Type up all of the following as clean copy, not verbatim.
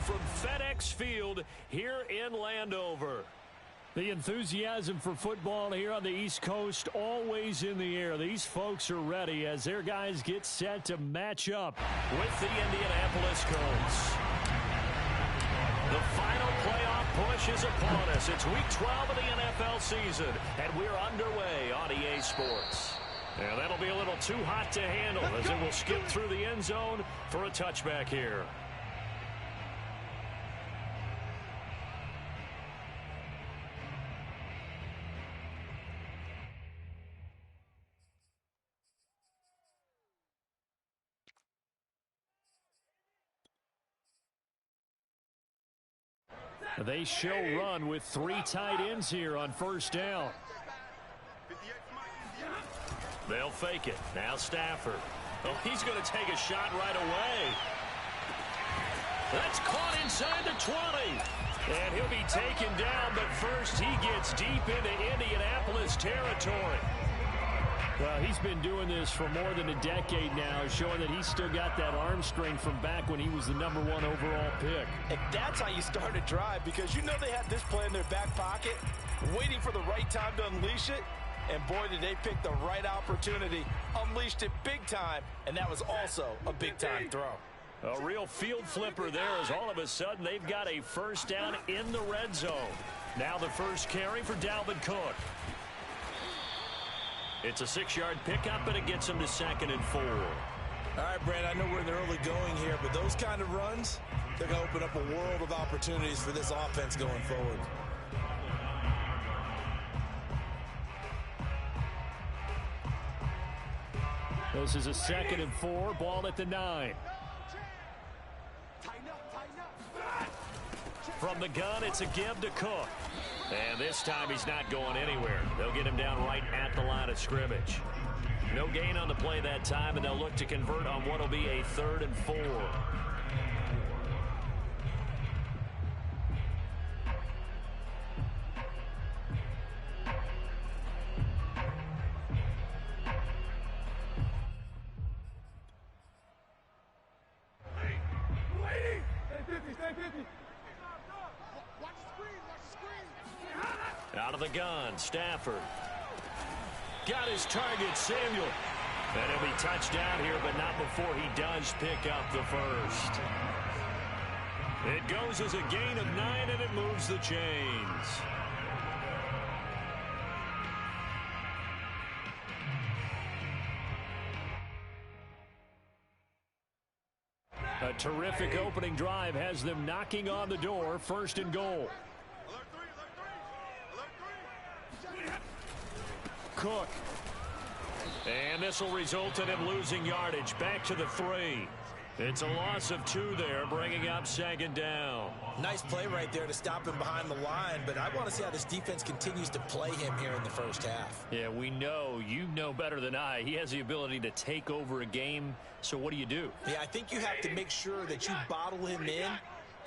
from FedEx Field here in Landover. The enthusiasm for football here on the East Coast always in the air. These folks are ready as their guys get set to match up with the Indianapolis Colts. The final playoff push is upon us. It's Week 12 of the NFL season, and we're underway on EA Sports. And that'll be a little too hot to handle as it will skip through the end zone for a touchback here. They show run with 3 tight ends here on first down. They'll fake it. Now Stafford. Oh, he's going to take a shot right away. That's caught inside the 20. And he'll be taken down, but first he gets deep into Indianapolis territory. Well, he's been doing this for more than a decade now, showing that he's still got that arm strength from back when he was the #1 overall pick. And that's how you start a drive, because you know they had this play in their back pocket, waiting for the right time to unleash it. And boy, did they pick the right opportunity. Unleashed it big time, and that was also a big-time throw. A real field flipper there as all of a sudden they've got a first down in the red zone. Now the first carry for Dalvin Cook. It's a 6-yard pickup, and it gets him to 2nd and 4. All right, Brand, I know we're in the early going here, but those kind of runs, they're going to open up a world of opportunities for this offense going forward. This is a 2nd and 4, ball at the 9. From the gun, it's a give to Cook. And this time he's not going anywhere. They'll get him down right at the line of scrimmage. No gain on the play that time, and they'll look to convert on what will be a 3rd and 4. Out of the gun, Stafford. Got his target, Samuel. And he'll be touched down here, but not before he does pick up the first. It goes as a gain of 9, and it moves the chains. A terrific opening drive has them knocking on the door, 1st and goal. Cook. And this will result in him losing yardage. Back to the 3. It's a loss of 2 there, bringing up 2nd down. Nice play right there to stop him behind the line, but I want to see how this defense continues to play him here in the first half. Yeah, we know. You know better than I. He has the ability to take over a game, so what do you do? Yeah, I think you have to make sure that you bottle him in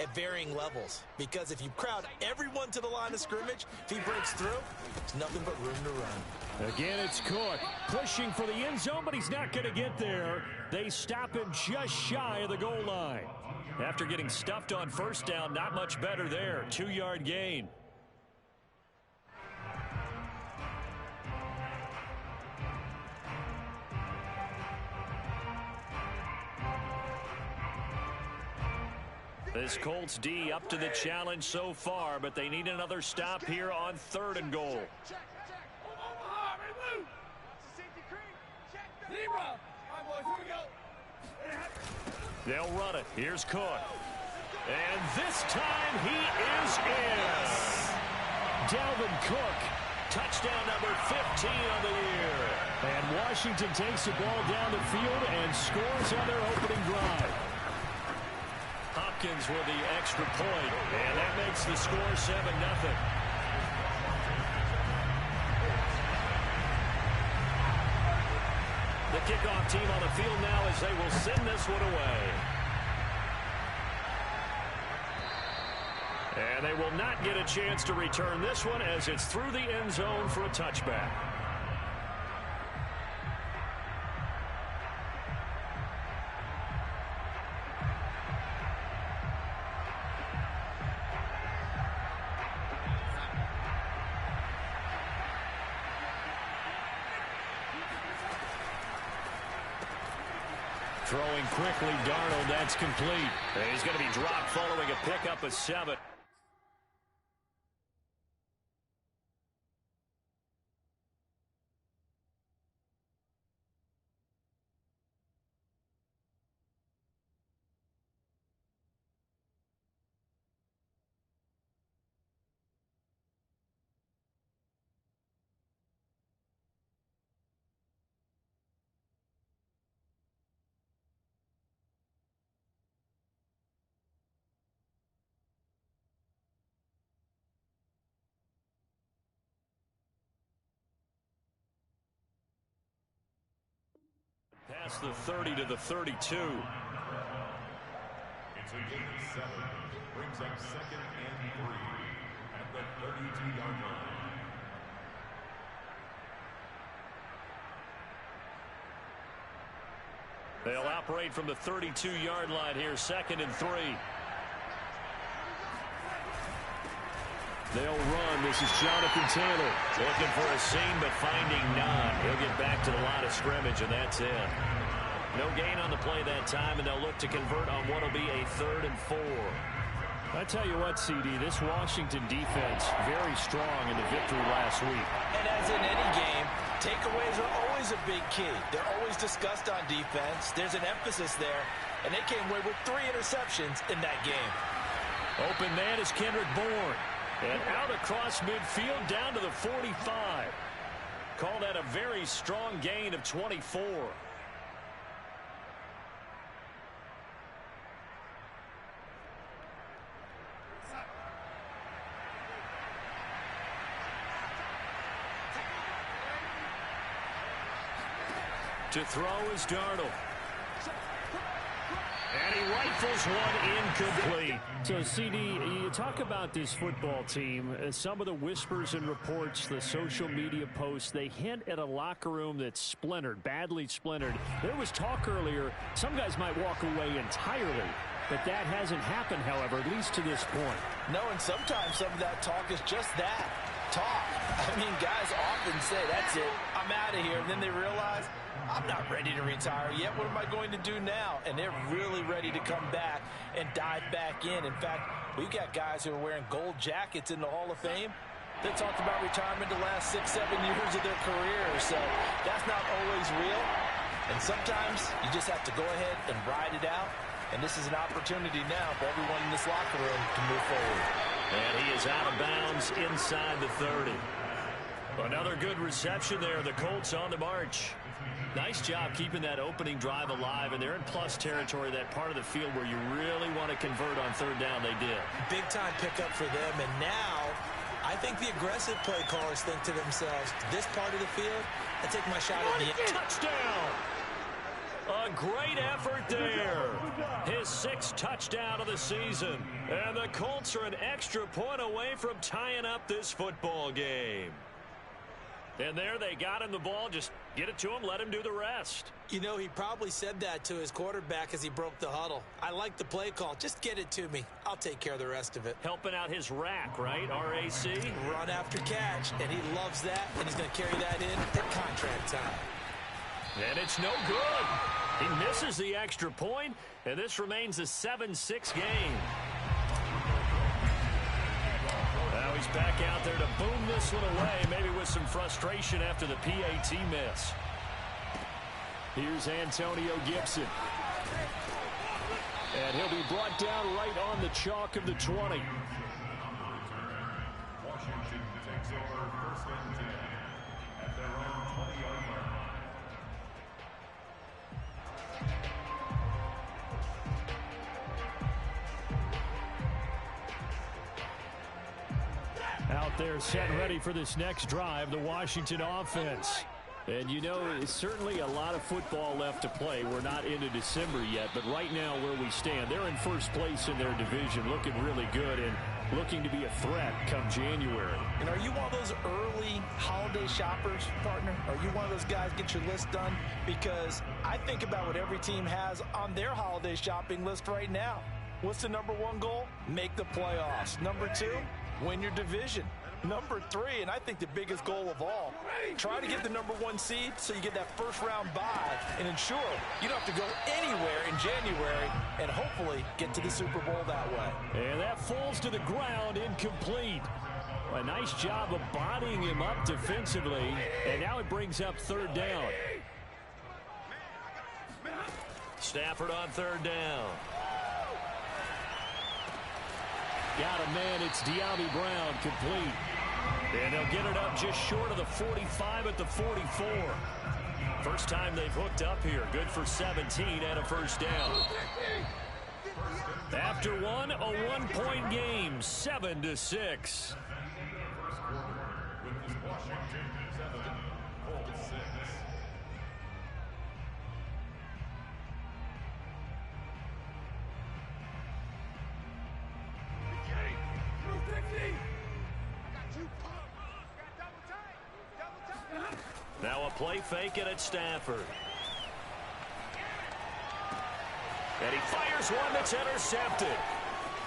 at varying levels, because if you crowd everyone to the line of scrimmage, if he breaks through, it's nothing but room to run. Again, it's Cook pushing for the end zone, but he's not going to get there. They stop him just shy of the goal line. After getting stuffed on first down, not much better there. 2-yard gain. This Colts D up to the challenge so far, but they need another stop here on 3rd and goal. They'll run it. Here's Cook. And this time he is in. Dalvin Cook, touchdown number 15 on the year. And Washington takes the ball down the field and scores on their opening drive. Hopkins with the extra point, and that makes the score 7-0. The kickoff team on the field now as they will send this one away. And they will not get a chance to return this one as it's through the end zone for a touchback. Throwing quickly, Darnold, that's complete. And he's going to be dropped following a pickup of 7. Past the 30 to the 32. It's a gain of 7. Brings up 2nd and 3 at the 32-yard line. They'll operate from the 32-yard line here, 2nd and 3. They'll run. This is Jonathan Taylor. Looking for a seam, but finding none. He'll get back to the line of scrimmage, and that's it. No gain on the play that time, and they'll look to convert on what will be a 3rd and 4. I tell you what, CD, this Washington defense, very strong in the victory last week. And as in any game, takeaways are always a big key. They're always discussed on defense. There's an emphasis there, and they came away with 3 interceptions in that game. Open man is Kendrick Bourne. And out across midfield down to the 45. Call that a very strong gain of 24. To throw is Darnold. And he rifles one incomplete. So, CD, you talk about this football team. Some of the whispers and reports, the social media posts, they hint at a locker room that's splintered, badly splintered. There was talk earlier, some guys might walk away entirely. But that hasn't happened, however, at least to this point. No, and sometimes some of that talk is just that, talk. I mean, guys often say, that's it, I'm out of here. And then they realize, I'm not ready to retire yet. What am I going to do now? And they're really ready to come back and dive back in. In fact, we've got guys who are wearing gold jackets in the Hall of Fame. They talked about retirement the last 6-7 years of their career. So that's not always real. And sometimes you just have to go ahead and ride it out. And this is an opportunity now for everyone in this locker room to move forward. And he is out of bounds inside the 30. Another good reception there. The Colts on the march. Nice job keeping that opening drive alive, and they're in plus territory, that part of the field where you really want to convert on 3rd down. They did. Big-time pickup for them, and now I think the aggressive play callers think to themselves, this part of the field, I take my shot at the end. Touchdown! A great effort there. His 6th touchdown of the season. And the Colts are an extra point away from tying up this football game. And there they got him the ball. Just get it to him, let him do the rest. You know, he probably said that to his quarterback as he broke the huddle. I like the play call. Just get it to me. I'll take care of the rest of it. Helping out his rack, right? RAC. Run after catch, and he loves that, and he's going to carry that in at contract time. And it's no good. He misses the extra point, and this remains a 7-6 game. Now he's back out there to boom this one away, maybe with some frustration after the PAT miss. Here's Antonio Gibson. And he'll be brought down right on the chalk of the 20. Washington takes over 1st and 10 at their own 20-yard line. Out there set ready for this next drive, the Washington offense. And you know, it's certainly a lot of football left to play. We're not into December yet, but right now where we stand, they're in first place in their division, looking really good and looking to be a threat come January. And are you one of those early holiday shoppers, partner? Are you one of those guys get your list done? Because I think about what every team has on their holiday shopping list right now. What's the #1 goal? Make the playoffs. #2, win your division. Number 3, and I think the biggest goal of all, try to get the number 1 seed so you get that first-round bye and ensure you don't have to go anywhere in January and hopefully get to the Super Bowl that way. And that falls to the ground, incomplete. A nice job of bodying him up defensively, and now it brings up 3rd down. Stafford on 3rd down. Got a man, it's De'Ami Brown, complete. And they'll get it up just short of the 45 at the 44. First time they've hooked up here. Good for 17 and a first down. After one, a 1-point game, 7-6. Now a play fake it at Stafford. And he fires one that's intercepted.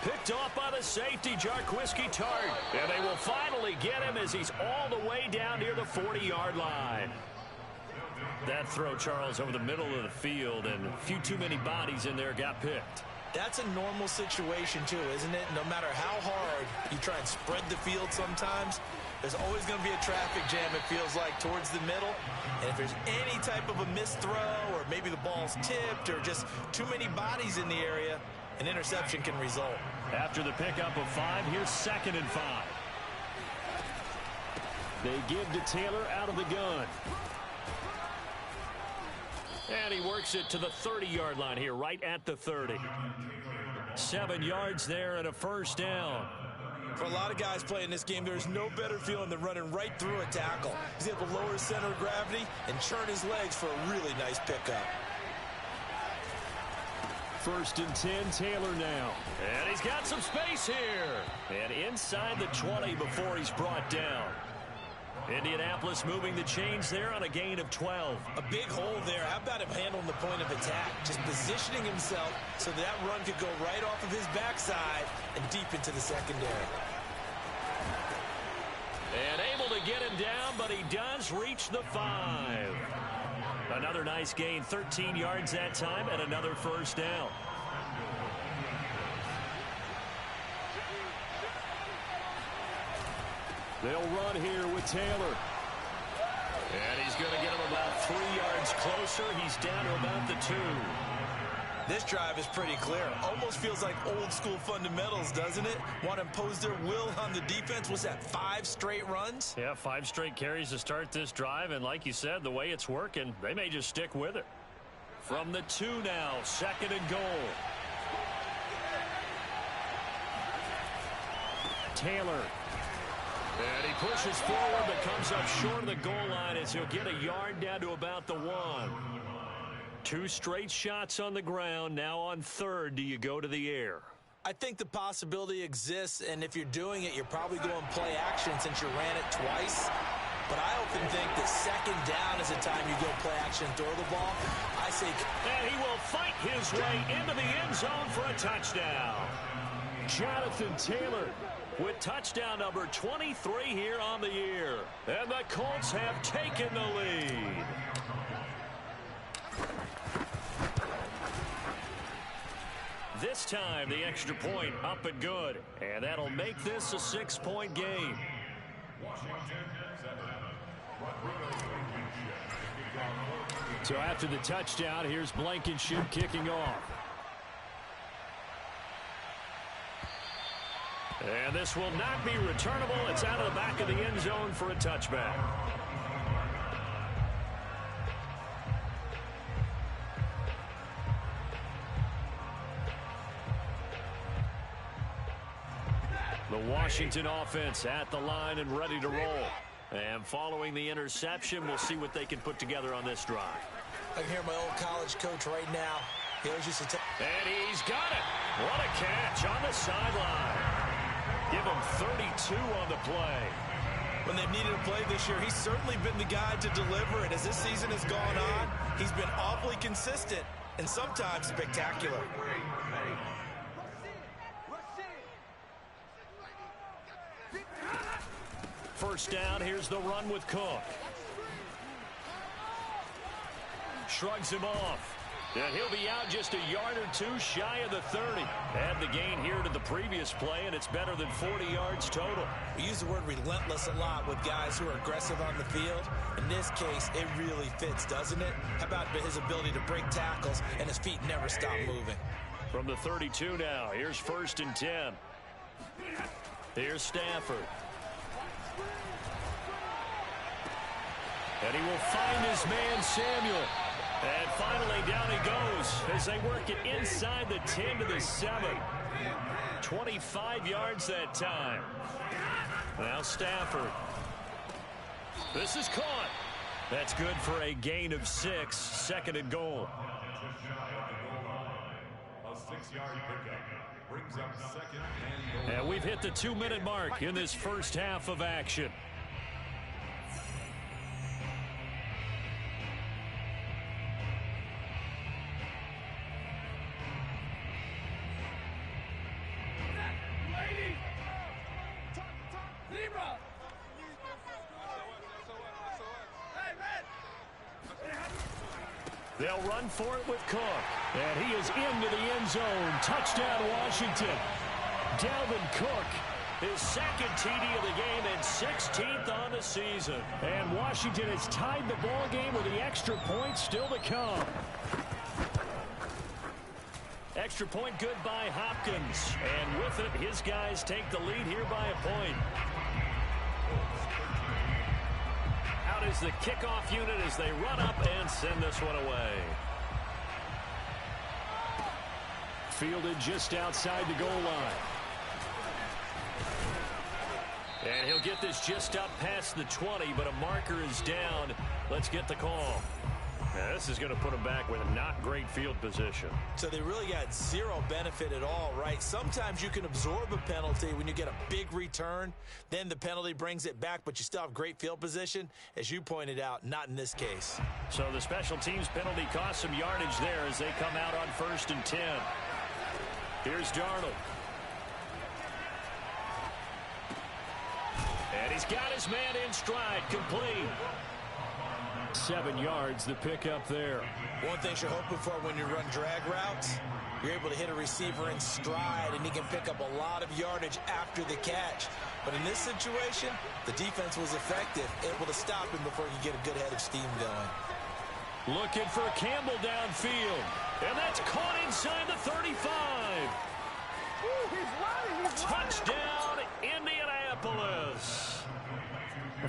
Picked off by the safety, Jarquiski Tart. And they will finally get him as he's all the way down near the 40-yard line. That throw, Charles, over the middle of the field, and a few too many bodies in there got picked. That's a normal situation, too, isn't it? No matter how hard you try and spread the field sometimes, there's always going to be a traffic jam, it feels like, towards the middle. And if there's any type of a missed throw or maybe the ball's tipped or just too many bodies in the area, an interception can result. After the pickup of 5, here's 2nd and 5. They give to Taylor out of the gun. And he works it to the 30-yard line here, right at the 30. 7 yards there and a first down. For a lot of guys playing this game, there's no better feeling than running right through a tackle. He's able to lower his center of gravity and churn his legs for a really nice pickup. 1st and 10, Taylor now. And he's got some space here. And inside the 20 before he's brought down. Indianapolis moving the chains there on a gain of 12. A big hole there. How about him handling the point of attack? Just positioning himself so that run could go right off of his backside and deep into the secondary. And able to get him down, but he does reach the 5. Another nice gain, 13 yards that time, and another first down. They'll run here with Taylor. And he's going to get him about 3 yards closer. He's down to about the 2. This drive is pretty clear. Almost feels like old school fundamentals, doesn't it? Want to impose their will on the defense. Was that 5 straight runs? Yeah, 5 straight carries to start this drive. And like you said, the way it's working, they may just stick with it. From the 2 now, 2nd and goal. Taylor. And he pushes forward but comes up short of the goal line as he'll get a yard down to about the 1. 2 straight shots on the ground. Now on 3rd, do you go to the air? I think the possibility exists, and if you're doing it, you're probably going play action since you ran it twice. But I often think that 2nd down is the time you go play action and throw the ball. I think... And he will fight his way into the end zone for a touchdown. Jonathan Taylor with touchdown number 23 here on the year. And the Colts have taken the lead. This time, the extra point up and good. And that'll make this a 6-point game. So after the touchdown, here's Blankenship kicking off. And this will not be returnable. It's out of the back of the end zone for a touchback. The Washington offense at the line and ready to roll. And following the interception, we'll see what they can put together on this drive. I can hear my old college coach right now. He always used to tell... And he's got it. What a catch on the sideline. Give him 32 on the play. When they've needed a play this year, he's certainly been the guy to deliver it. As this season has gone on, he's been awfully consistent and sometimes spectacular. first down. Here's the run with Cook. Shrugs him off. And he'll be out just a yard or two shy of the 30. Add the gain here to the previous play, and it's better than 40 yards total. We use the word relentless a lot with guys who are aggressive on the field. In this case, it really fits, doesn't it? How about his ability to break tackles and his feet never stop moving? From the 32 now, here's 1st and 10. Here's Stafford. And he will find his man, Samuel. And finally, down he goes as they work it inside the 10 to the 7. 25 yards that time. Now Stafford. This is caught. That's good for a gain of 6. 2nd and goal. A 6-yard pickup brings up 2nd and goal. And we've hit the 2-minute mark in this first half of action. They'll run for it with Cook. And he is into the end zone. Touchdown, Washington. Dalvin Cook, his 2nd TD of the game and 16th on the season. And Washington has tied the ball game with the extra point still to come. Extra point good by Hopkins. And with it, his guys take the lead here by a point. Out is the kickoff unit as they run up and send this one away. Fielded just outside the goal line. And he'll get this just up past the 20, but a marker is down. Let's get the call. Now, this is going to put them back with a not great field position. So they really got zero benefit at all, right? Sometimes you can absorb a penalty when you get a big return. Then the penalty brings it back, but you still have great field position. As you pointed out, not in this case. So the special teams penalty cost some yardage there as they come out on 1st and 10. Here's Darnold. And he's got his man in stride, complete. 7 yards, the pickup there. One thing you're hoping for when you run drag routes, you're able to hit a receiver in stride, and he can pick up a lot of yardage after the catch. But in this situation, the defense was effective, able to stop him before you get a good head of steam going. Looking for Campbell downfield. And that's caught inside the 35. Touchdown, Indianapolis.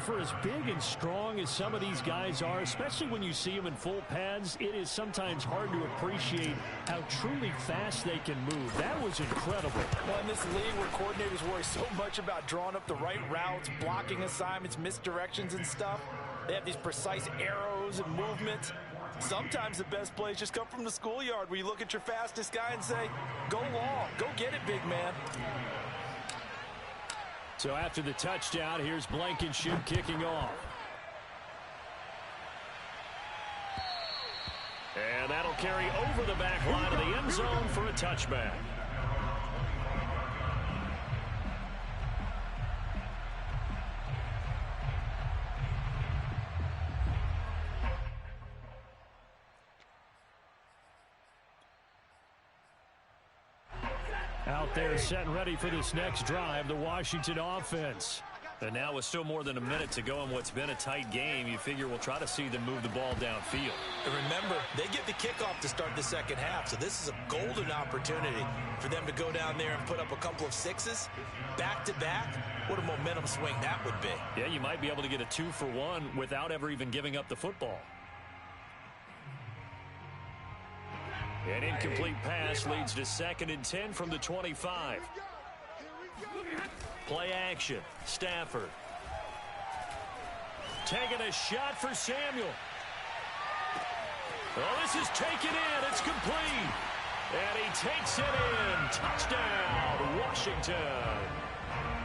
For as big and strong as some of these guys are, especially when you see them in full pads, it is sometimes hard to appreciate how truly fast they can move. That was incredible. Well, in this league where coordinators worry so much about drawing up the right routes, blocking assignments, misdirections and stuff, they have these precise arrows and movements. Sometimes the best plays just come from the schoolyard where you look at your fastest guy and say, go long, go get it, big man. So after the touchdown, here's Blankenship kicking off. And that'll carry over the back line of the end zone for a touchback. Out there set and ready for this next drive, the Washington offense. And now with still more than a minute to go in what's been a tight game, you figure we'll try to see them move the ball downfield. And remember, they get the kickoff to start the second half, so this is a golden opportunity for them to go down there and put up a couple of sixes back-to-back. What a momentum swing that would be. Yeah, you might be able to get a 2-for-1 without ever even giving up the football. An incomplete pass leads to 2nd and 10 from the 25. Play action. Stafford. Taking a shot for Samuel. Oh, this is taken in. It's complete. And he takes it in. Touchdown, Washington.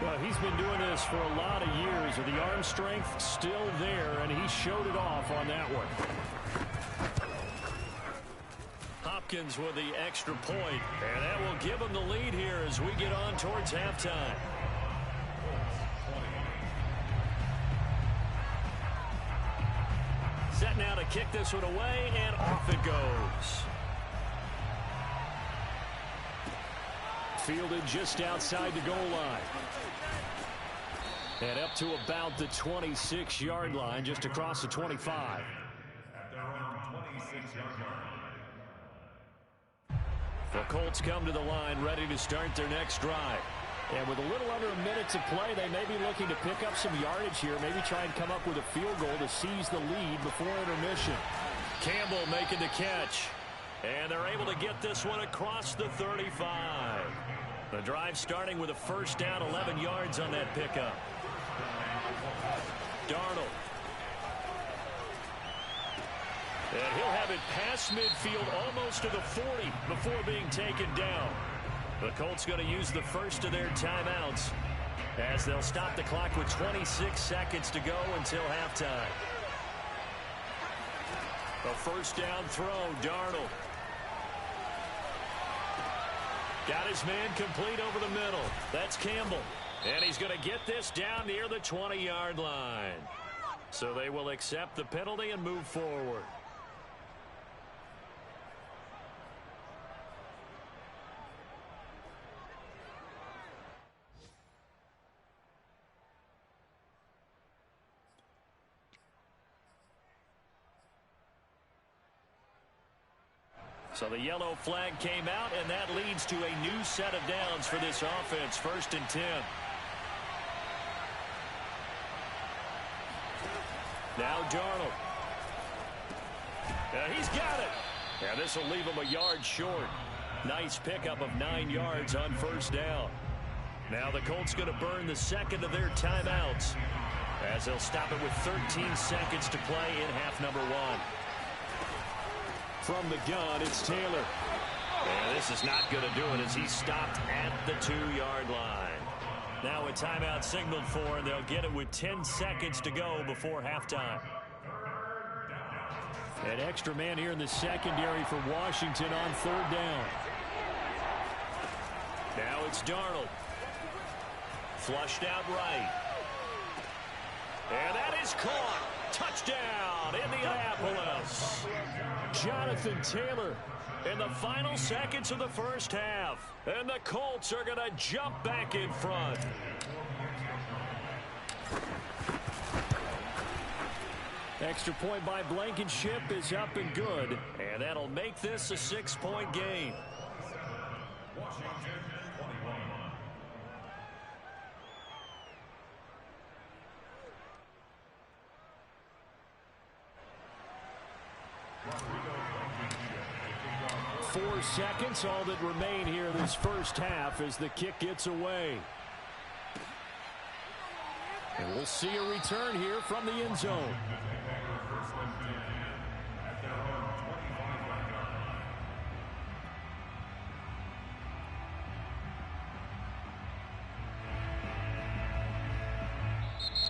Well, he's been doing this for a lot of years with the arm strength still there, and he showed it off on that one. Hopkins with the extra point, and that will give him the lead here as we get on towards halftime. Set now to kick this one away, and off it goes. Fielded just outside the goal line. And up to about the 26-yard line, just across the 25. At their own 26-yard line. The Colts come to the line ready to start their next drive. And with a little under a minute to play, they may be looking to pick up some yardage here, maybe try and come up with a field goal to seize the lead before intermission. Campbell making the catch. And they're able to get this one across the 35. The drive starting with a first down, 11 yards on that pickup. Darnold. And he'll have it past midfield almost to the 40 before being taken down. The Colts going to use the first of their timeouts as they'll stop the clock with 26 seconds to go until halftime. A first down throw, Darnold. Got his man complete over the middle. That's Campbell. And he's going to get this down near the 20-yard line. So they will accept the penalty and move forward. So the yellow flag came out, and that leads to a new set of downs for this offense. First and 10. Now Darnold. He's got it. And this will leave him a yard short. Nice pickup of 9 yards on first down. Now the Colts going to burn the second of their timeouts as they'll stop it with 13 seconds to play in half number 1. From the gun, it's Taylor. And this is not going to do it as he's stopped at the 2-yard line. Now a timeout signaled for, and they'll get it with 10 seconds to go before halftime. An extra man here in the secondary for Washington on third down. Now it's Darnold. Flushed out right. And that is caught. Touchdown, Indianapolis. Jonathan Taylor In the final seconds of the first half. And the Colts are going to jump back in front. Extra point by Blankenship is up and good. And that'll make this a 6-point game. Washington 21. Rodrigo Blankenship. 4 seconds, all that remain here this first half as the kick gets away. And we'll see a return here from the end zone.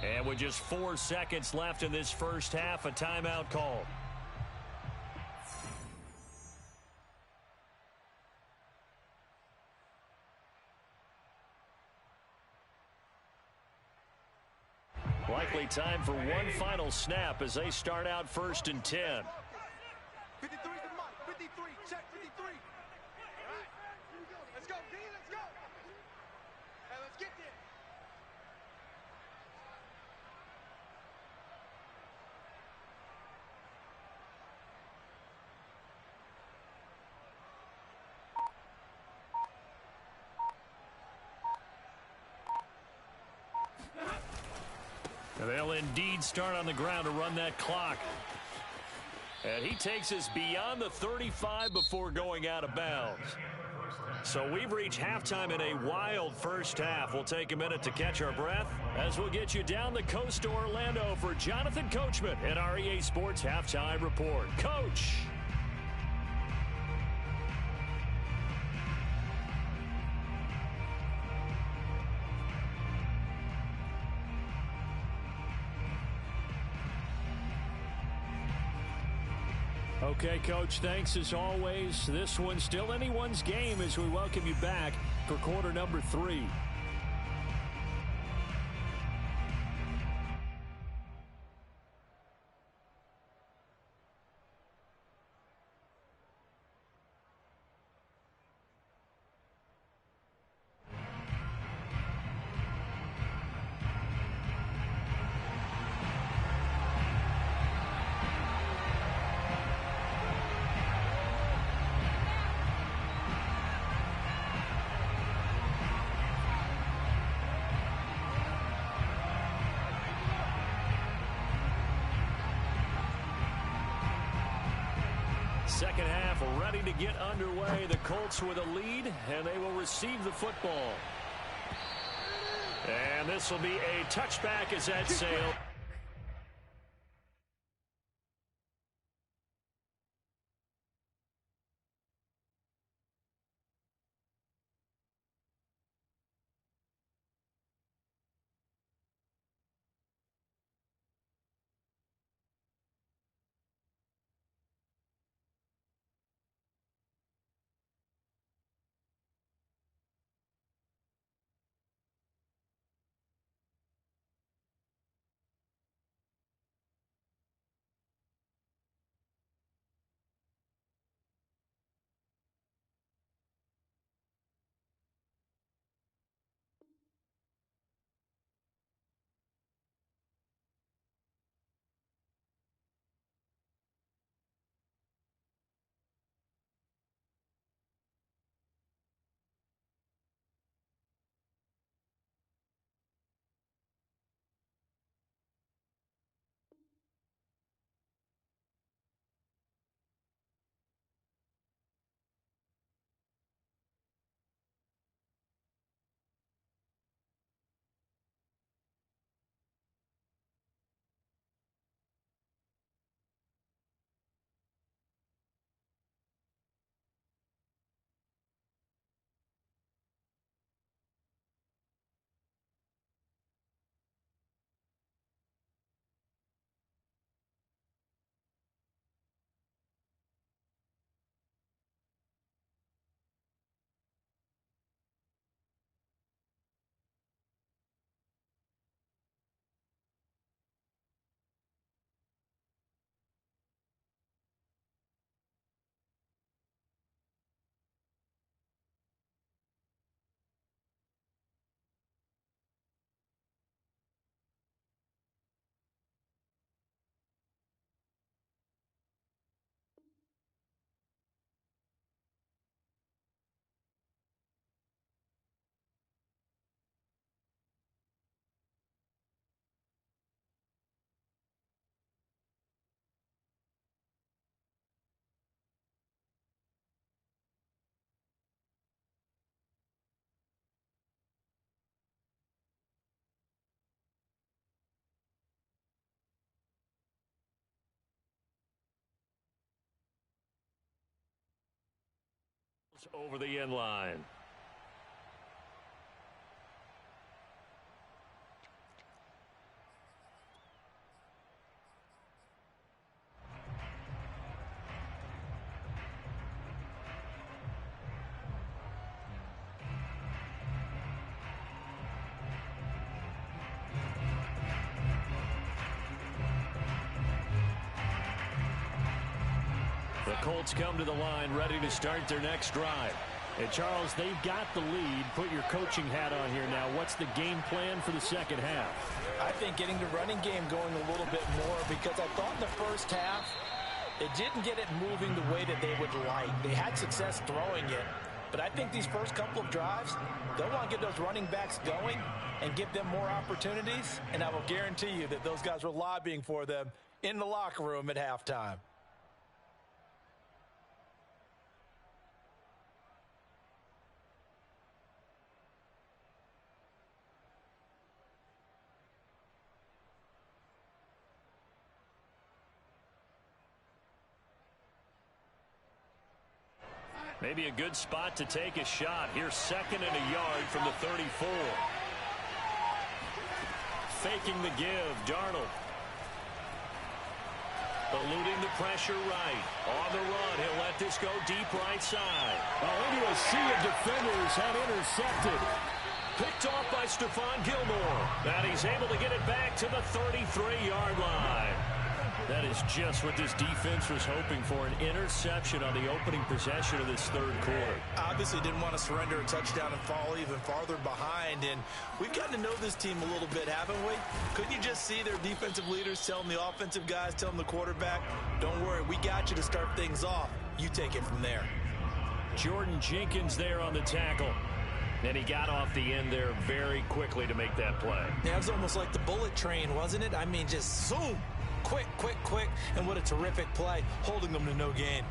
And with just 4 seconds left in this first half, a timeout call. Likely time for one final snap as they start out 1st and 10. 53's the mark. 53. Check 53. All right. Let's go, D. Let's go. Hey, let's get there. They'll indeed start on the ground to run that clock. And he takes us beyond the 35 before going out of bounds. So we've reached halftime in a wild first half. We'll take a minute to catch our breath as we'll get you down the coast to Orlando for Jonathan Coachman at our EA Sports Halftime Report. Coach! Okay, Coach, thanks as always. This one's still anyone's game as we welcome you back for quarter number 3. second half ready to get underway. The Colts with a lead, and they will receive the football. And this will be a touchback as that sail. Over the end line. The Colts come to the line ready to start their next drive. And Charles, they've got the lead. Put your coaching hat on here now. What's the game plan for the second half? I think getting the running game going a little bit more, because I thought in the first half it didn't get it moving the way that they would like. They had success throwing it, but I think these first couple of drives, they'll want to get those running backs going and give them more opportunities, and I will guarantee you that those guys were lobbying for them in the locker room at halftime. Maybe a good spot to take a shot. Here's second and a yard from the 34. Faking the give, Darnold. Eluding the pressure right. On the run, he'll let this go deep right side. Into a sea of defenders and intercepted. Picked off by Stephon Gilmore. And he's able to get it back to the 33-yard line. That is just what this defense was hoping for, an interception on the opening possession of this third quarter. Obviously didn't want to surrender a touchdown and fall even farther behind, and we've gotten to know this team a little bit, haven't we? Couldn't you just see their defensive leaders telling the offensive guys, telling the quarterback, don't worry, we got you to start things off. You take it from there. Jordan Jenkins there on the tackle. And he got off the end there very quickly to make that play. Yeah, it was almost like the bullet train, wasn't it? I mean, just zoom. Quick, quick, quick, and what a terrific play, holding them to no gain.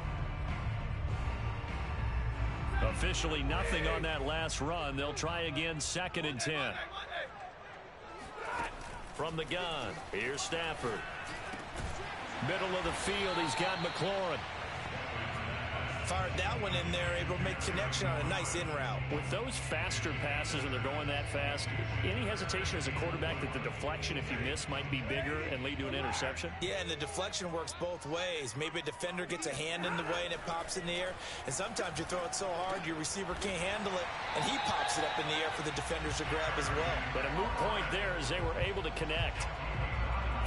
Officially nothing on that last run. They'll try again, 2nd and 10. From the gun, here's Stafford. Middle of the field, he's got McLaurin. Fired that one in there, able to make connection on a nice in route. With those faster passes and they're going that fast, any hesitation as a quarterback that the deflection, if you miss, might be bigger and lead to an interception? Yeah, and the deflection works both ways. Maybe a defender gets a hand in the way and it pops in the air. And sometimes you throw it so hard your receiver can't handle it, and he pops it up in the air for the defenders to grab as well. But a moot point there as they were able to connect.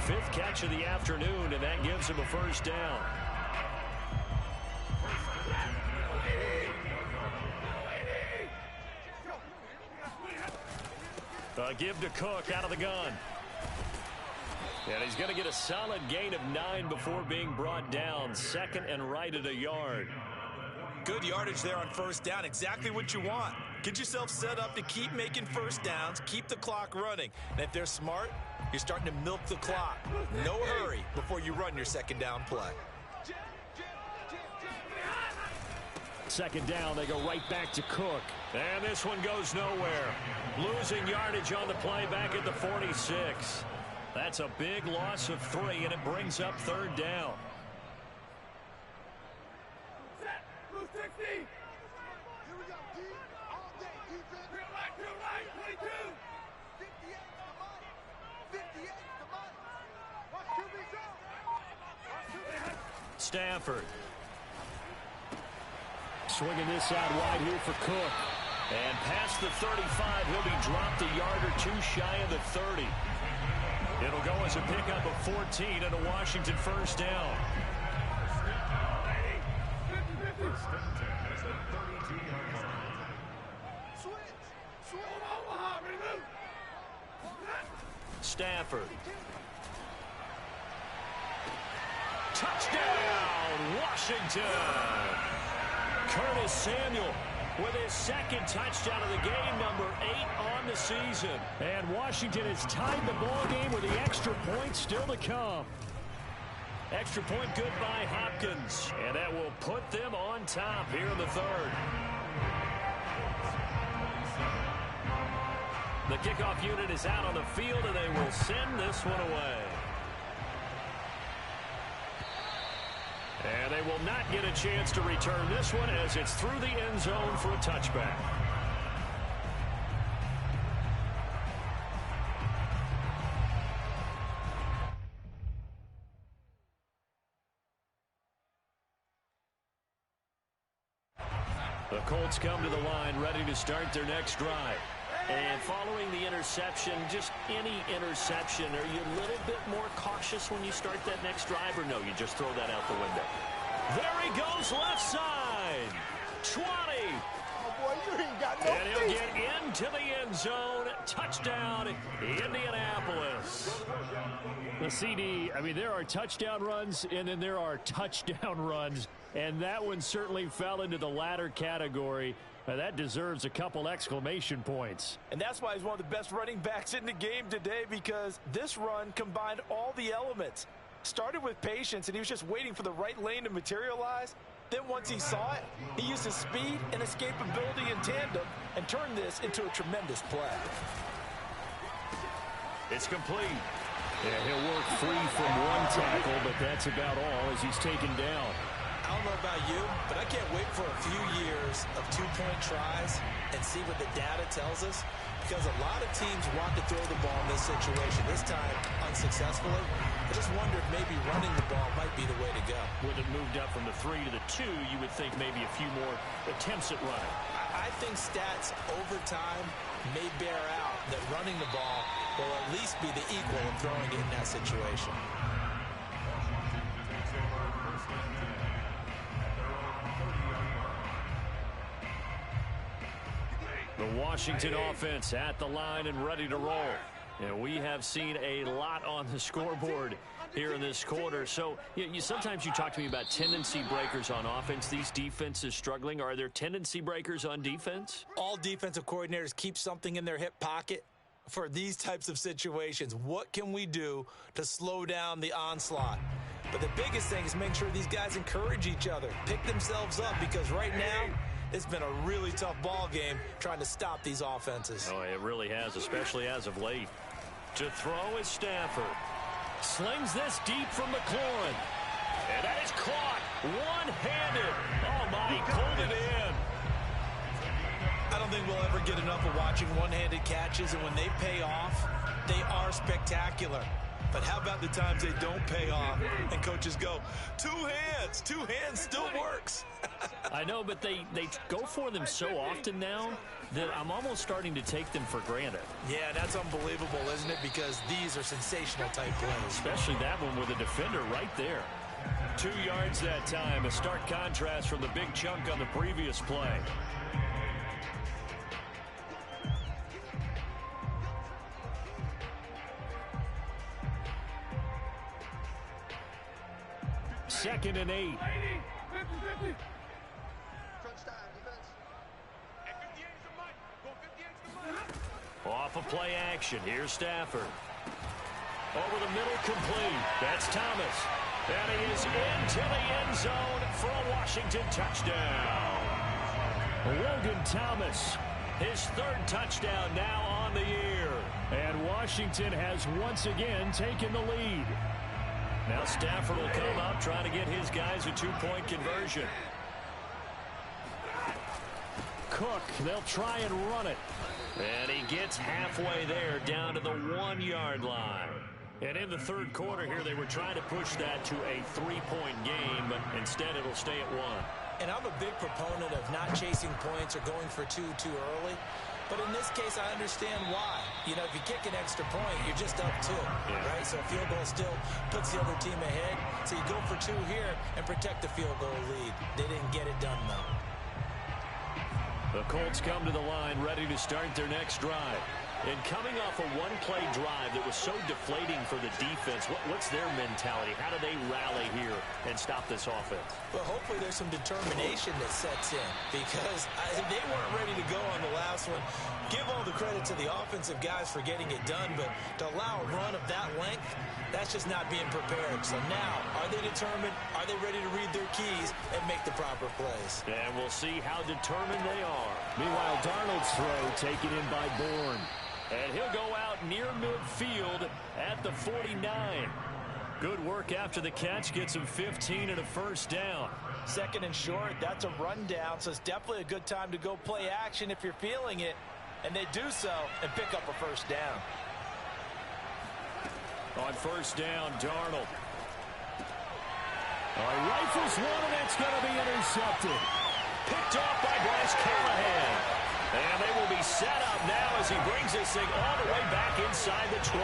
5th catch of the afternoon, and that gives him a first down. Give to Cook out of the gun. And he's going to get a solid gain of 9 before being brought down. 2nd and right at a yard. Good yardage there on first down. Exactly what you want. Get yourself set up to keep making first downs, keep the clock running. And if they're smart, you're starting to milk the clock. No hurry before you run your 2nd down play. 2nd down, they go right back to Cook. And this one goes nowhere. Losing yardage on the play back at the 46. That's a big loss of 3, and it brings up 3rd down. Stafford. Swinging this out wide here for Cook. And past the 35, he'll be dropped a yard or 2 shy of the 30. It'll go as a pickup of 14 and a Washington first down. Stafford. Touchdown, Washington. Curtis Samuel with his 2nd touchdown of the game, number 8 on the season. And Washington has tied the ball game with the extra point still to come. Extra point good by Hopkins. And that will put them on top here in the 3rd. The kickoff unit is out on the field, and they will send this one away. And they will not get a chance to return this one as it's through the end zone for a touchback. The Colts come to the line ready to start their next drive. And following the interception, just any interception, are you a little bit more cautious when you start that next drive, or no, you just throw that out the window? There he goes, left side. 20. Oh, boy, you ain't got no And he'll get into the end zone. Touchdown, Indianapolis. The CD, I mean, there are touchdown runs, and then there are touchdown runs. And that one certainly fell into the latter category. That deserves a couple exclamation points. And that's why he's one of the best running backs in the game today, because this run combined all the elements. Started with patience, and he was just waiting for the right lane to materialize. Then once he saw it, he used his speed and escapability in tandem and turned this into a tremendous play. It's complete. Yeah, he'll work free from one tackle, but that's about all as he's taken down. I don't know about you, but I can't wait for a few years of 2-point tries and see what the data tells us, because a lot of teams want to throw the ball in this situation, this time unsuccessfully. I just wonder if maybe running the ball might be the way to go. With it moved up from the 3 to the 2, you would think maybe a few more attempts at running. I think stats over time may bear out that running the ball will at least be the equal of throwing it in that situation. The Washington offense at the line and ready to roll. And we have seen a lot on the scoreboard here in this quarter. So sometimes you talk to me about tendency breakers on offense. These defenses struggling. Are there tendency breakers on defense? All defensive coordinators keep something in their hip pocket for these types of situations. What can we do to slow down the onslaught? But the biggest thing is make sure these guys encourage each other, pick themselves up, because right now it's been a really tough ball game trying to stop these offenses. Oh, it really has, especially as of late. To throw is Stafford. Slings this deep from McLaurin. And that is caught one-handed. Oh, my, he pulled it in. I don't think we'll ever get enough of watching one-handed catches, and when they pay off, they are spectacular. But how about the times they don't pay off and coaches go, two hands still works. I know, but they go for them so often now that I'm almost starting to take them for granted. Yeah, that's unbelievable, isn't it? Because these are sensational type plays. Especially that one with a defender right there. 2 yards that time, a stark contrast from the big chunk on the previous play. Second and 8. Off of play action. Here's Stafford. Over the middle, complete. That's Thomas. And he is into the end zone for a Washington touchdown. Logan Thomas, his 3rd touchdown now on the year. And Washington has once again taken the lead. Now Stafford will come up, trying to get his guys a 2-point conversion. Cook, they'll try and run it. And he gets halfway there, down to the 1-yard line. And in the 3rd quarter here, they were trying to push that to a 3-point game, but instead it'll stay at 1. And I'm a big proponent of not chasing points or going for two too early. But in this case, I understand why. You know, if you kick an extra point, you're just up 2, right? So a field goal still puts the other team ahead. So you go for 2 here and protect the field goal lead. They didn't get it done, though. The Colts come to the line, ready to start their next drive. And coming off a one-play drive that was so deflating for the defense, what's their mentality? How do they rally here and stop this offense? Well, hopefully there's some determination that sets in, because they weren't ready to go on the last one. Give all the credit to the offensive guys for getting it done, but to allow a run of that length, that's just not being prepared. So now, are they determined? Are they ready to read their keys and make the proper plays? And we'll see how determined they are. Meanwhile, Darnold's throw taken in by Bourne. And he'll go out near midfield at the 49. Good work after the catch. Gets him 15 and a first down. 2nd and short, that's a rundown, so it's definitely a good time to go play action if you're feeling it. And they do so and pick up a first down. On first down, Darnold. Rifles one, and it's going to be intercepted. Picked off by Bryce Callahan. And they will be set up now as he brings this thing all the way back inside the 20.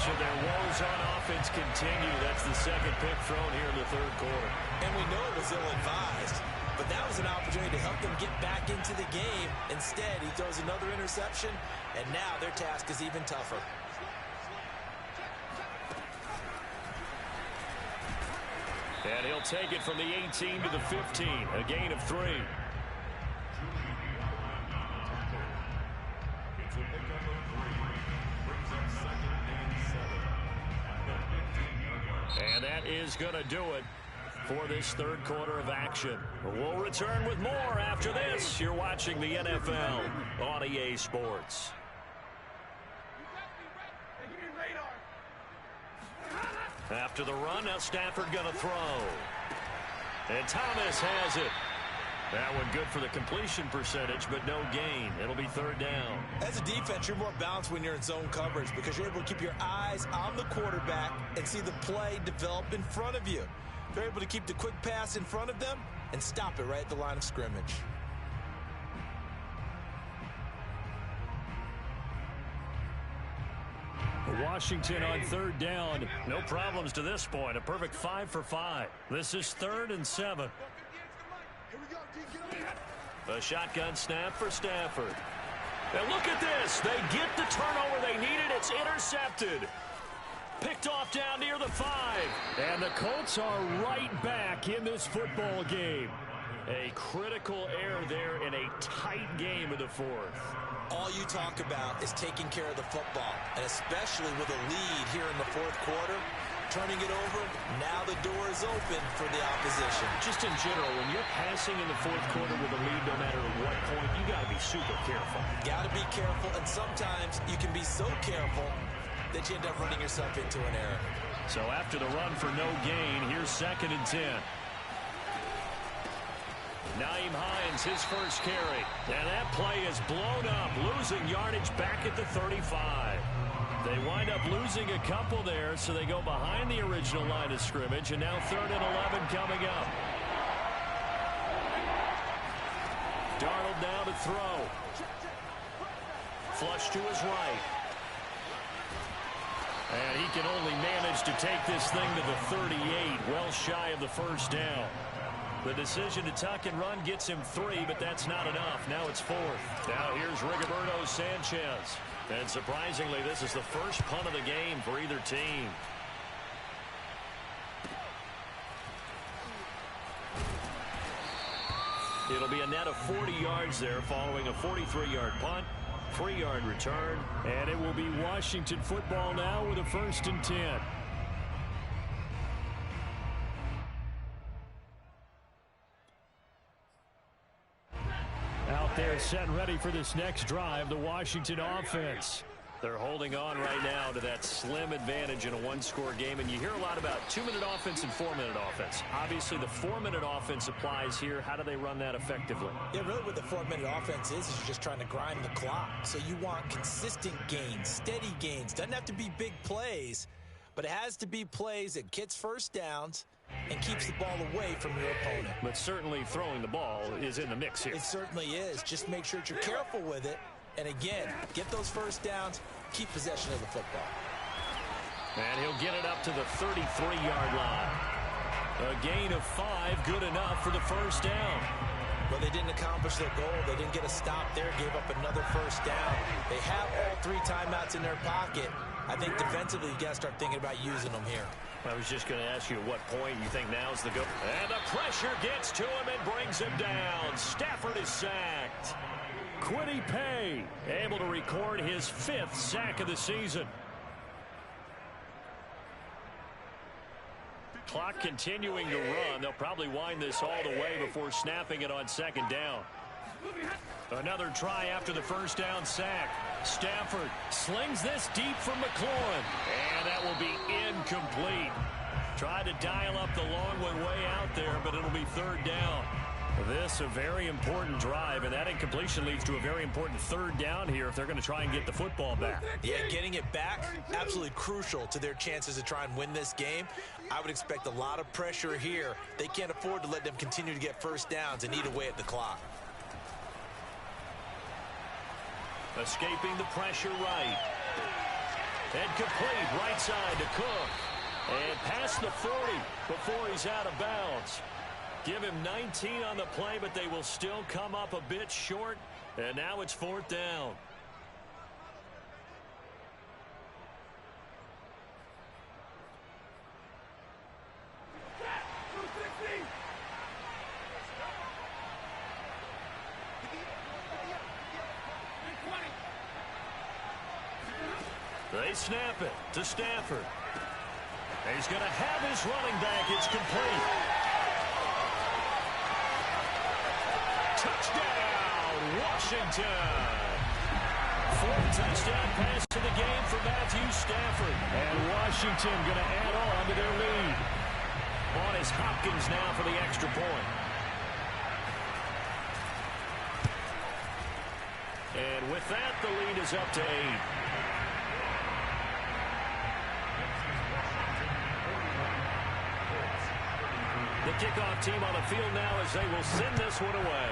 Should their woes on offense continue, that's the 2nd pick thrown here in the 3rd quarter. And we know it was ill-advised, but that was an opportunity to help them get back into the game. Instead, he throws another interception, and now their task is even tougher. And he'll take it from the 18 to the 15, a gain of 3. And that is going to do it for this 3rd quarter of action. We'll return with more after this. You're watching the NFL on EA Sports. After the run, now Stafford going to throw. And Thomas has it. That one good for the completion percentage, but no gain. It'll be 3rd down. As a defense, you're more balanced when you're in zone coverage because you're able to keep your eyes on the quarterback and see the play develop in front of you. They're able to keep the quick pass in front of them and stop it right at the line of scrimmage. Washington on 3rd down. No problems to this point. A perfect 5 for 5. This is 3rd and 7. A shotgun snap for Stafford. And look at this. They get the turnover they needed. It's intercepted. Picked off down near the 5. And the Colts are right back in this football game. A critical error there in a tight game of the 4th. All you talk about is taking care of the football, and especially with a lead here in the 4th quarter, turning it over. Now the door is open for the opposition. Just in general, when you're passing in the fourth quarter with a lead, no matter what point, you got to be super careful. Got to be careful, and sometimes you can be so careful that you end up running yourself into an error. So after the run for no gain, here's 2nd and 10. Nyheim Hines, his first carry. And that play is blown up, losing yardage back at the 35. They wind up losing a couple there, so they go behind the original line of scrimmage, and now 3rd and 11 coming up. Darnold now to throw. Flush to his right. And he can only manage to take this thing to the 38, well shy of the first down. The decision to tuck and run gets him 3, but that's not enough. Now it's 4th. Now here's Rigoberto Sanchez. And surprisingly, this is the first punt of the game for either team. It'll be a net of 40 yards there following a 43-yard punt, 3-yard return, and it will be Washington football now with a 1st and 10. Out there set and ready for this next drive, the Washington offense. They're holding on right now to that slim advantage in a one-score game, and you hear a lot about 2-minute offense and 4-minute offense. Obviously, the 4-minute offense applies here. How do they run that effectively? Yeah, really what the 4-minute offense is you're just trying to grind the clock. So you want consistent gains, steady gains. Doesn't have to be big plays, but it has to be plays that gets first downs and keeps the ball away from your opponent. But certainly throwing the ball is in the mix here. It certainly is. Just make sure that you're careful with it. And again, get those first downs, keep possession of the football. And he'll get it up to the 33-yard line. A gain of 5, good enough for the first down. But they didn't accomplish their goal. They didn't get a stop there, gave up another first down. They have all 3 timeouts in their pocket. I think defensively, you got to start thinking about using them here. I was just going to ask you at what point you think now's the go. And the pressure gets to him and brings him down. Stafford is sacked. Kwity Paye able to record his 5th sack of the season. Clock continuing to run. They'll probably wind this all the way before snapping it on 2nd down. Another try after the first down sack. Stafford slings this deep from McLaurin. And that will be incomplete. Tried to dial up the long one way out there, but it'll be 3rd down. This a very important drive, and that incompletion leads to a very important 3rd down here if they're going to try and get the football back. Yeah, getting it back, absolutely crucial to their chances to try and win this game. I would expect a lot of pressure here. They can't afford to let them continue to get first downs and eat away at the clock. Escaping the pressure right. And complete right side to Cook. And past the 40 before he's out of bounds. Give him 19 on the play, but they will still come up a bit short. And now it's 4th down. They snap it to Stafford. He's going to have his running back. It's complete. Touchdown, Washington. 4th touchdown pass to the game for Matthew Stafford. And Washington going to add on to their lead. On is Hopkins now for the extra point. And with that, the lead is up to 8. The kickoff team on the field now as they will send this one away.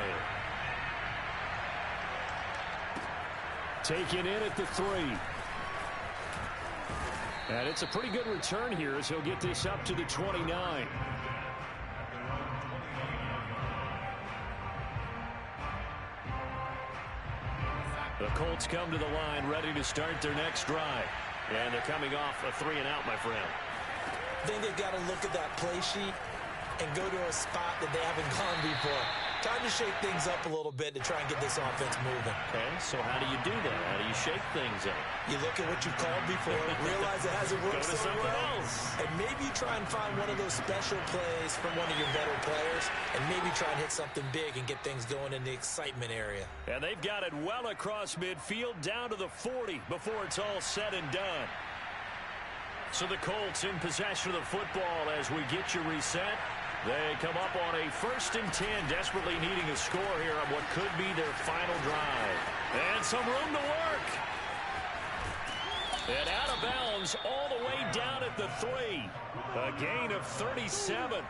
Taken in at the 3. And it's a pretty good return here as he'll get this up to the 29. The Colts come to the line ready to start their next drive. And they're coming off a 3-and-out, my friend. I think they've got to look at that play sheet and go to a spot that they haven't gone before. Time to shake things up a little bit to try and get this offense moving. Okay, so how do you do that? How do you shake things up? You look at what you've called before, realize it hasn't worked so well, and maybe you try and find one of those special plays from one of your better players, and maybe try and hit something big and get things going in the excitement area. And they've got it well across midfield down to the 40 before it's all said and done. So the Colts in possession of the football as we get you reset. They come up on a 1st and 10, desperately needing a score here on what could be their final drive. And some room to work. And out of bounds all the way down at the 3. A gain of 37.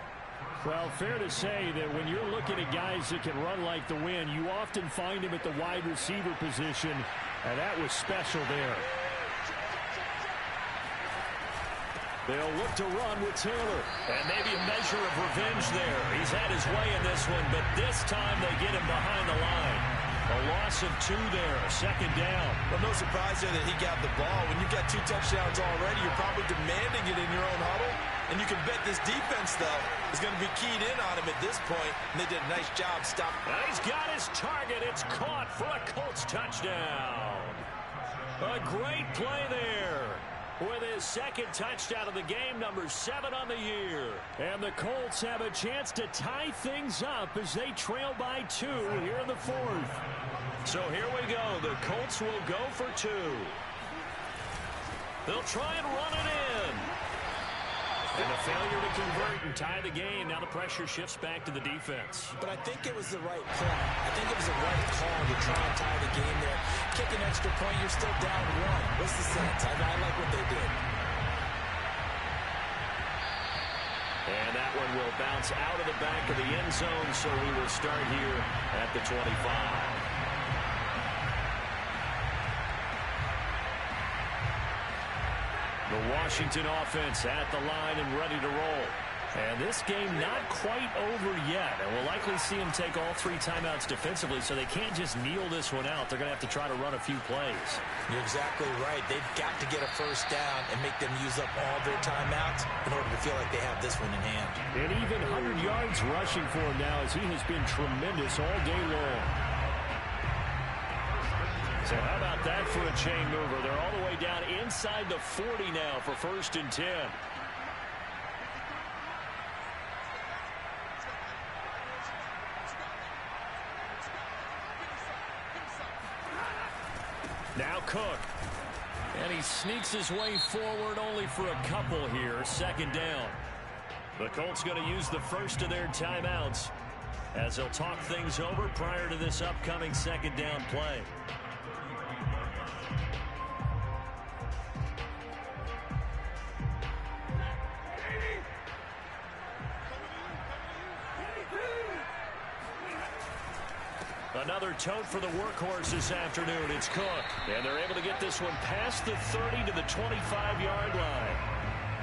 Well, fair to say that when you're looking at guys that can run like the wind, you often find them at the wide receiver position, and that was special there. They'll look to run with Taylor. And maybe a measure of revenge there. He's had his way in this one, but this time they get him behind the line. A loss of 2 there, 2nd down. Well, no surprise there that he got the ball. When you've got 2 touchdowns already, you're probably demanding it in your own huddle. And you can bet this defense, though, is going to be keyed in on him at this point. And they did a nice job stopping. And he's got his target. It's caught for a Colts touchdown. A great play there. With his 2nd touchdown of the game, number 7 on the year. And the Colts have a chance to tie things up as they trail by 2 here in the 4th. So here we go. The Colts will go for 2. They'll try and run it in. And a failure to convert and tie the game. Now the pressure shifts back to the defense. But I think it was the right play. I think it was the right call to try and tie the game there. Kick an extra point, you're still down 1. What's the sense? I like what they did. And that one will bounce out of the back of the end zone, so we will start here at the 25. The Washington offense at the line and ready to roll. And this game not quite over yet. And we'll likely see them take all 3 timeouts defensively, so they can't just kneel this one out. They're going to have to try to run a few plays. You're exactly right. They've got to get a 1st down and make them use up all their timeouts in order to feel like they have this one in hand. And even 100 yards rushing for him now as he has been tremendous all day long. So how about that for a chain mover? They're all the way down inside the 40 now for 1st and 10. Now Cook. And he sneaks his way forward only for a couple here. 2nd down. The Colts going to use the first of their timeouts as they'll talk things over prior to this upcoming 2nd down play. Another tote for the workhorse this afternoon. It's Cook. And they're able to get this one past the 30 to the 25-yard line.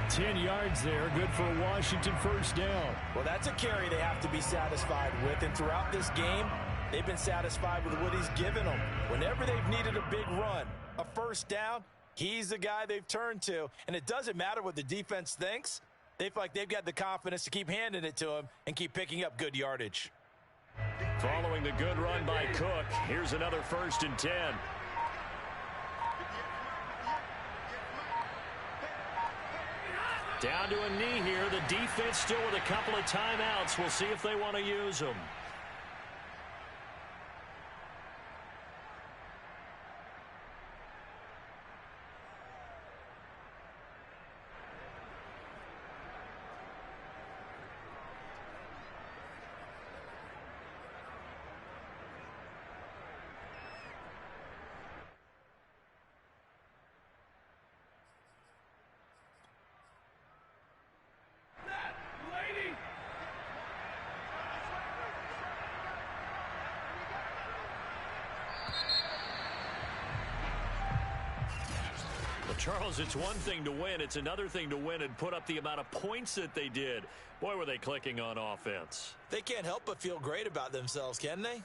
10 yards there. Good for a Washington 1st down. Well, that's a carry they have to be satisfied with. And throughout this game, they've been satisfied with what he's given them. Whenever they've needed a big run, a 1st down, he's the guy they've turned to. And it doesn't matter what the defense thinks. They feel like they've got the confidence to keep handing it to him and keep picking up good yardage. Following the good run by Cook, here's another 1st and 10. Down to a knee here. The defense still with a couple of timeouts. We'll see if they want to use them. Charles, it's one thing to win. It's another thing to win and put up the amount of points that they did. Boy, were they clicking on offense. They can't help but feel great about themselves, can they?